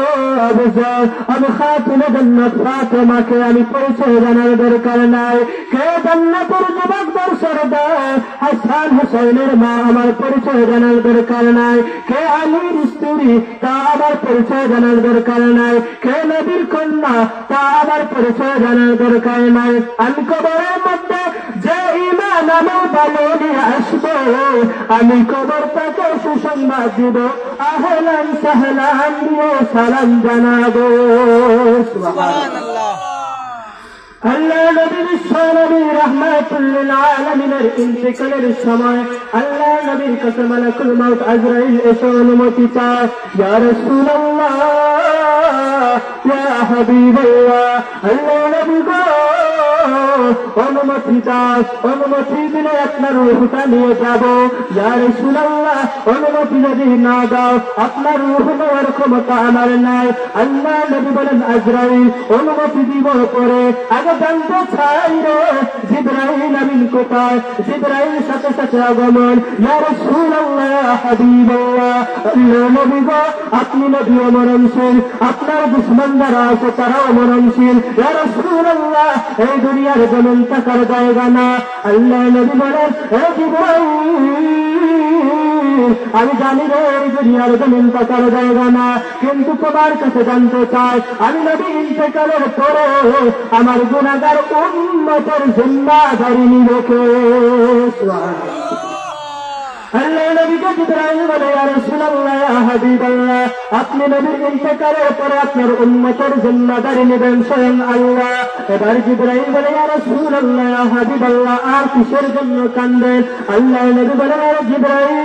আবু যর, আমি খাতুনে জান্নাত ফাতেমাকে আমি পরিচয় জানার দরকার নাই। কে জান্নাতের যুবকদের সরদার হাসান হুসাইনের মা, আমার পরিচয় জানার দরকার নাই। কে আলীর স্ত্রী, তা আমার পরিচয় জানার দরকার নাই। কে নবীর কন্যা, তা আমার পরিচয় জানার দরকার নাই। আমি কবরের মধ্যে যে ঈমান আমার ভালো নিয়ে আসবো, আমি কবর থেকে সুসংবাদ দিব, আহলান সাহলান দিয়ে সালাম জানাবো। সুবহানাল্লাহ। আল্লাহ নবী বিশ্ব নবী রাহমাতুল লিল আলামিনের ইন্তেকালের সময় আল্লাহ নবীর কাছে মালাকুল মউত আজরাইল এসে অনুমতি চায়, ইয়া রাসূলুল্লাহ, ইয়া হাবিবাল্লাহ, আল্লাহ নবী গো, অনুমতি দাও, অনুমতি দিলে আপনার রূহটা নিয়ে যাব। ইয়া রাসূলুল্লাহ, অনুমতি যদি না দাও আপনার রূহ নেওয়ার ক্ষমতা আমার নাই। আল্লাহ নবী বলেন, আজরাইল অনুমতি দিব পরে, আগে জানতে চাই রে জিবরাইল আমিন কোথায়। জিবরাইল সাথে সাথে আগমন, ইয়া রাসূলুল্লাহ, ইয়া হাবিবাল্লাহ, আল্লাহ নবী গো, আপনি নবী মরণশীল, আপনার দুশমন যারা আছে তারাও মরণশীল। ইয়া রাসূলুল্লাহ, এই দুনিয়ার জমিন থাকার জায়গা না। আল্লাহ নবী বলেন, হে জিবরাইল, আমি জানি রে এই দুনিয়ার জমিন থাকার জায়গা না, কিন্তু তোমার কাছে জানতে চাই, আমি নবী ইন্তেকালের পরে আমার গুনাহগার উম্মতের জিম্মাদারি নিবে কে? আল্লাহ নবীকে জিবরাইল বলে, ইয়া রাসূলুল্লাহ, ইয়া হাবিবাল্লাহ, আপনি নবীর ইন্তেকালের পরে আপনার উম্মতের জিম্মাদারি নেবেন স্বয়ং আল্লাহ। এবার জিবরাইল বলে, ইয়া রাসূলুল্লাহ, ইয়া হাবিবাল্লাহ, আর কিসের জন্য কান্দেন? আল্লাহ নবী বলে, ইয়া জিবরাইল,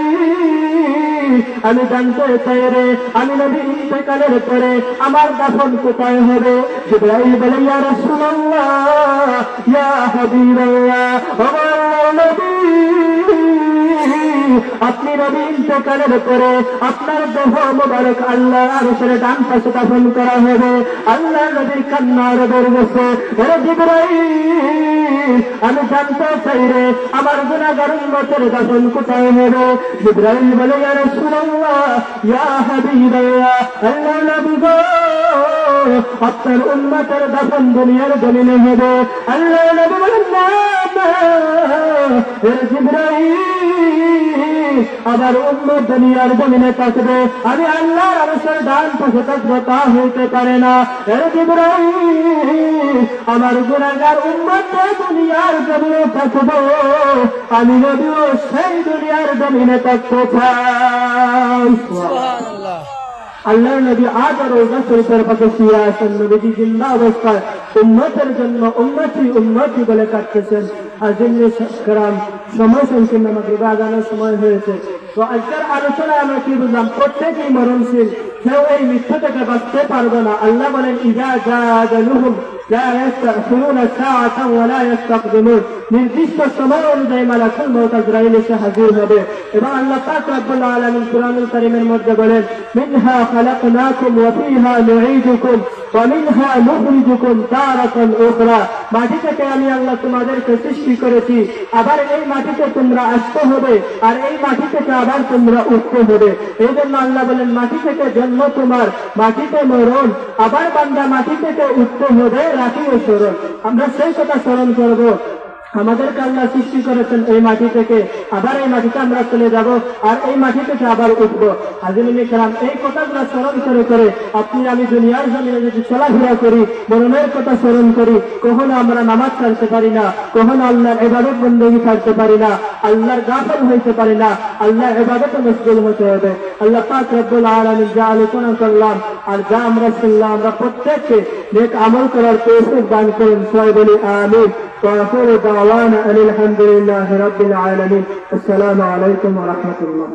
আমি জানতে চাই রে, আমি নবী ইন্তেকালের পরে আমার দাফন কোথায় হবে? জিবরাইল বলে, ইয়া রাসূলুল্লাহ, ইয়া হাবিবাল্লাহ, ও আল্লাহর নবী, আপনি নবী ইন্তেকালের পরে আপনার দেহ মোবারক আল্লাহর আরশের ডান পাশে দাফন করা হবে। আল্লাহ নবীর কান্না বের গেছে, হে জিবরাইল আমি জানতে চাই রে আমার গুনাহগার উম্মতের দাফন কোথায় হবে? জিবরাইল বলে ইয়া রাসূলুল্লাহ ইয়া হাবিবাল্লাহ, আল্লাহ নবী গো আপনার উম্মতের দাফন দুনিয়ার জমিনে হবে। আল্লাহ নবী বলেন না হে জিবরাইল আমার উম্মত দুনিয়ার জমিনে থাকবে, আমি আল্লাহর আরশের ডান পাশে থাকবো তা হইতে পারে না। হে জিবরাইল আমার গুনাহগার উম্মত দুনিয়ার জমিনে থাকবো, আমি নবীও সেই দুনিয়ার জমিনে থাকতে চাই। সুবহানাল্লাহ। আল্লাহ নবী আজ আর রোজা শরীফের পাশে শুয়ে আছেন, নবীজি জিন্দা অবস্থায় উম্মতের জন্য উম্মতি উম্মতি বলে কাটতেছেন। আজিমে کرام সময় সংকীর্ণ মাগরিব আজানের সময় হয়েছে। তো আজকের আলোচনায় আমরা কি বুঝলাম? প্রত্যেকেই মরণশীল, কেউ এই মৃত্যু থেকে বাঁচতে পারবে না। আল্লাহ বলেন ইজা জাআলুহুম লা ইস্তাখিরুনা সাআতান ওয়া লা ইস্তাকদিমুন, নির্দিষ্ট সময় অনুযায়ী মালাকুল মউত আজরাইল এসে হাজির হবে। এবং আল্লাহ পাক রব্বুল আলামিন কুরআনুল কারীমের মধ্যে বলেন মিনহা খালাকনাকুম ওয়া ফিহা নুঈদুকুম ওয়া মিনহা নুখরিজুকুম তারাতান উখরা, মাটি থেকে আমি আল্লাহ তোমাদেরকে সৃষ্টি করেছি, আবার এই মাটিতে তোমরা আসতে হবে, আর এই মাটি থেকে আবার তোমরা উঠতে হবে। এই জন্য আল্লাহ বলেন মাটি থেকে জন্ম তোমার, মাটিতে মরণ, আবার বান্দা মাটি থেকে উঠতে হবে, রাখি ও স্মরণ। আমরা সেই কথা স্মরণ করবো আমাদেরকে আল্লাহ সৃষ্টি করেছেন এই মাটি থেকে, আবার এই মাটিতে আমরা চলে যাব, আর এই মাটি থেকে আবার উঠবো। আজিমিনে কেরাম এই কথাগুলো স্মরণ করে করে আপনি আমি দুনিয়ার জমিনে যদি চলাফেরা করি, মরণের কথা স্মরণ করি, কখনো আমরা নামাজ ছাড়তে পারি না, কখনো আল্লাহর ইবাদত বন্দেগী ছাড়তে পারি না, আল্লাহর গাফিল হইতে পারি না, আল্লাহর ইবাদতে মশগুল হতে হবে। আল্লাহ পাক রব্বুল আলামিন যা আলোচনা করলাম আর যা আমরা শুনলাম, আমরা প্রত্যেককে নেক আমল করার তৌফিক দান করুন। সবাই বলি আমিন। وآخر دعوانا أن الحمد لله رب العالمين. السلام عليكم ورحمة الله.